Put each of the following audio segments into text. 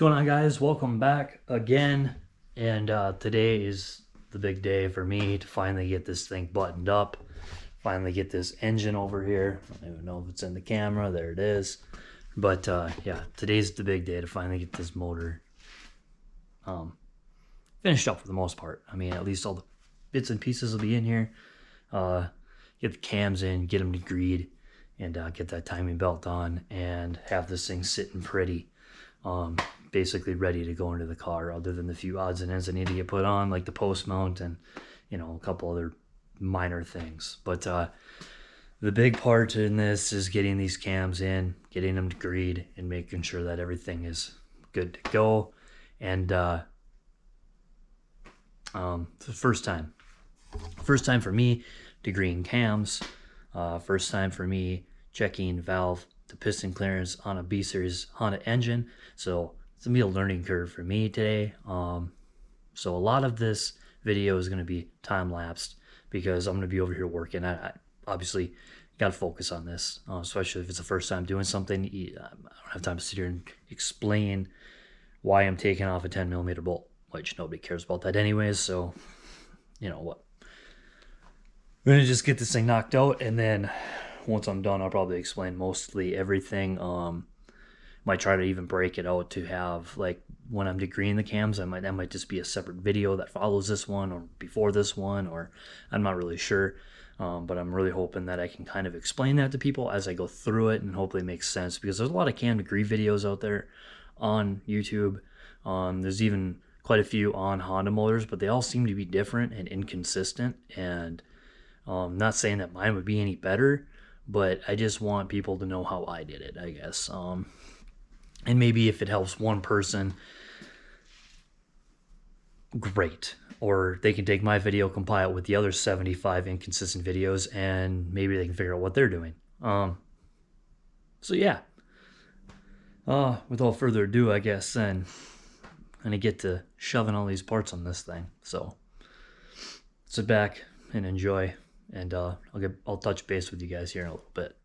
going on, guys? Welcome back again. And today is the big day for me to finally get this thing buttoned up, finally get this engine over here. I don't even know if it's in the camera. There it is. But yeah, today's the big day to finally get this motor finished up for the most part. I mean, at least all the bits and pieces will be in here. Get the cams in, get them degreed, and get that timing belt on, and have this thing sitting pretty. Basically ready to go into the car, other than the few odds and ends that need to get put on, like the post mount and, you know, a couple other minor things. But the big part in this is getting these cams in, getting them degreed, and making sure that everything is good to go. And the first time for me degreeing cams, first time for me checking valve to piston clearance on a B series Honda engine. So it's gonna be a learning curve for me today. So a lot of this video is gonna be time lapsed because I'm gonna be over here working. I obviously got to focus on this, especially if it's the first time doing something. I don't have time to sit here and explain why I'm taking off a 10mm bolt, which nobody cares about that anyways. So you know what, I'm gonna just get this thing knocked out, and then once I'm done, I'll probably explain mostly everything. Might try to even break it out to have, like, when I'm degreeing the cams, that might just be a separate video that follows this one or before this one, or I'm not really sure. But I'm really hoping that I can kind of explain that to people as I go through it, and hopefully it makes sense, because there's a lot of cam degree videos out there on YouTube. There's even quite a few on Honda motors, but they all seem to be different and inconsistent. And not saying that mine would be any better, but I just want people to know how I did it, I guess. And maybe if it helps one person, great. Or they can take my video, compile it with the other 75 inconsistent videos, and maybe they can figure out what they're doing. So yeah. Without further ado, I guess then I'm gonna get to shoving all these parts on this thing. So sit back and enjoy, and I'll touch base with you guys here in a little bit.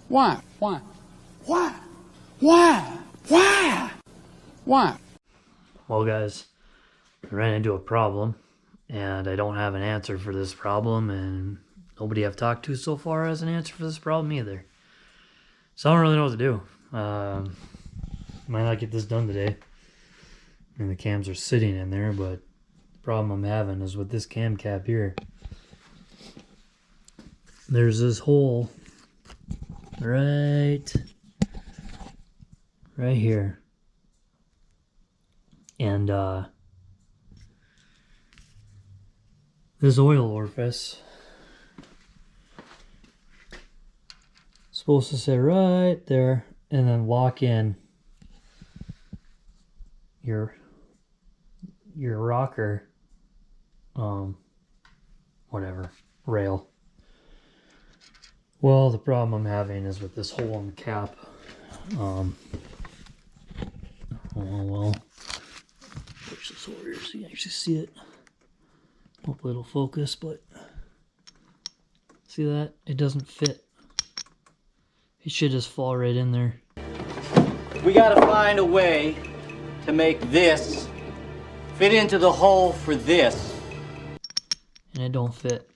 Why? Why? Why? Why? Why? Why? Well, guys, I ran into a problem, and I don't have an answer for this problem, and nobody I've talked to so far has an answer for this problem either. So I don't really know what to do. Might not get this done today. And the cams are sitting in there, but the problem I'm having is with this cam cap here. There's this hole right here. And this oil orifice is supposed to sit right there and then lock in your rocker whatever rail. Well, the problem I'm having is with this hole in the cap. Oh well, push this over here so you can actually see it. Hopefully it'll focus, but see that? It doesn't fit. It should just fall right in there. We gotta find a way to make this fit into the hole for this. And it don't fit.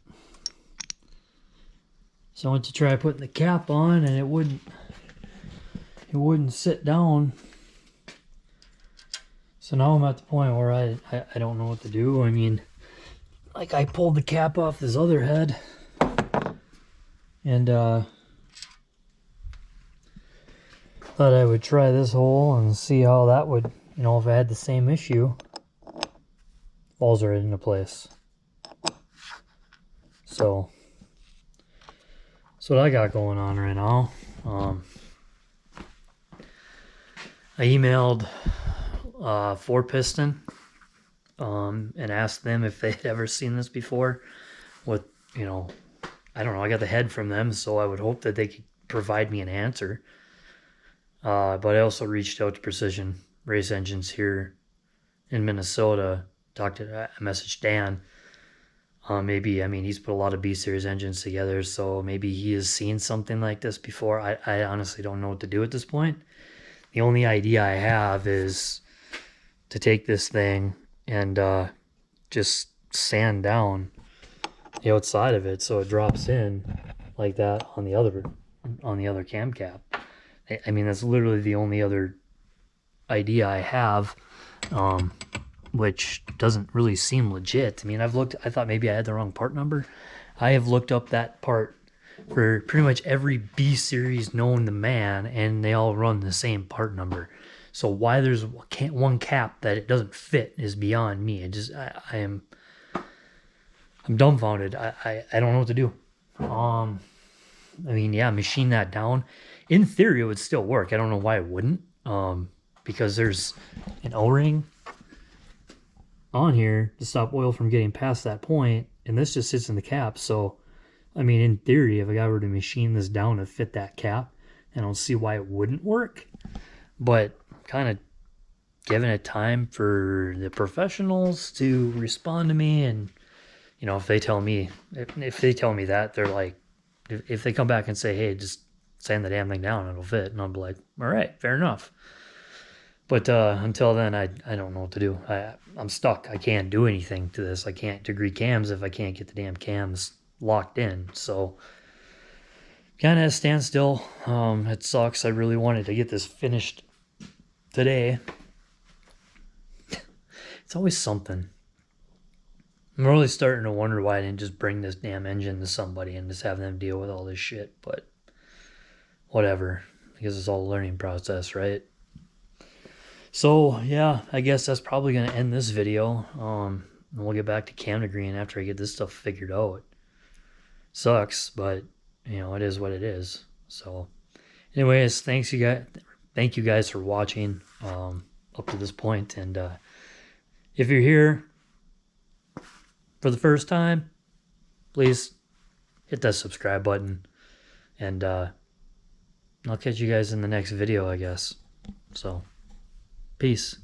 So I went to try putting the cap on and it wouldn't sit down. So now I'm at the point where I don't know what to do. I mean, like I pulled the cap off this other head and thought I would try this hole and see how that would, you know, if I had the same issue. Falls right into place. So that's what I got going on right now. I emailed 4Piston and asked them if they'd ever seen this before. With, you know, I don't know, I got the head from them, so I would hope that they could provide me an answer. But I also reached out to Precision Race Engines here in Minnesota. I messaged Dan. Maybe, I mean, he's put a lot of B-Series engines together, so maybe he has seen something like this before. I honestly don't know what to do at this point. The only idea I have is to take this thing and just sand down the outside of it so it drops in like that on the other cam cap. I mean, that's literally the only other idea I have, which doesn't really seem legit. I mean, I thought maybe I had the wrong part number. I have looked up that part for pretty much every B-Series known to man, and they all run the same part number. So why there's one cap that it doesn't fit is beyond me. I'm dumbfounded. I don't know what to do. I mean, yeah, machine that down. In theory, it would still work. I don't know why it wouldn't. Because there's an O-ring on here to stop oil from getting past that point, and this just sits in the cap. So, I mean, in theory, if I were to machine this down to fit that cap, I don't see why it wouldn't work. But kind of giving it time for the professionals to respond to me, and you know, if they tell me that, they're like, if they come back and say, hey, just sand the damn thing down, it'll fit, and I'll be like, all right, fair enough. But until then, I don't know what to do. I'm stuck. I can't do anything to this. I can't degree cams if I can't get the damn cams locked in. So kind of at a standstill. It sucks. I really wanted to get this finished today. It's always something. I'm really starting to wonder why I didn't just bring this damn engine to somebody and just have them deal with all this shit. But whatever, because it's all a learning process, right? So yeah, I guess that's probably going to end this video. And we'll get back to cam degreeing after I get this stuff figured out. Sucks, but you know, it is what it is. So anyways, thank you guys for watching up to this point. And if you're here for the first time, please hit that subscribe button, and I'll catch you guys in the next video, I guess. So peace.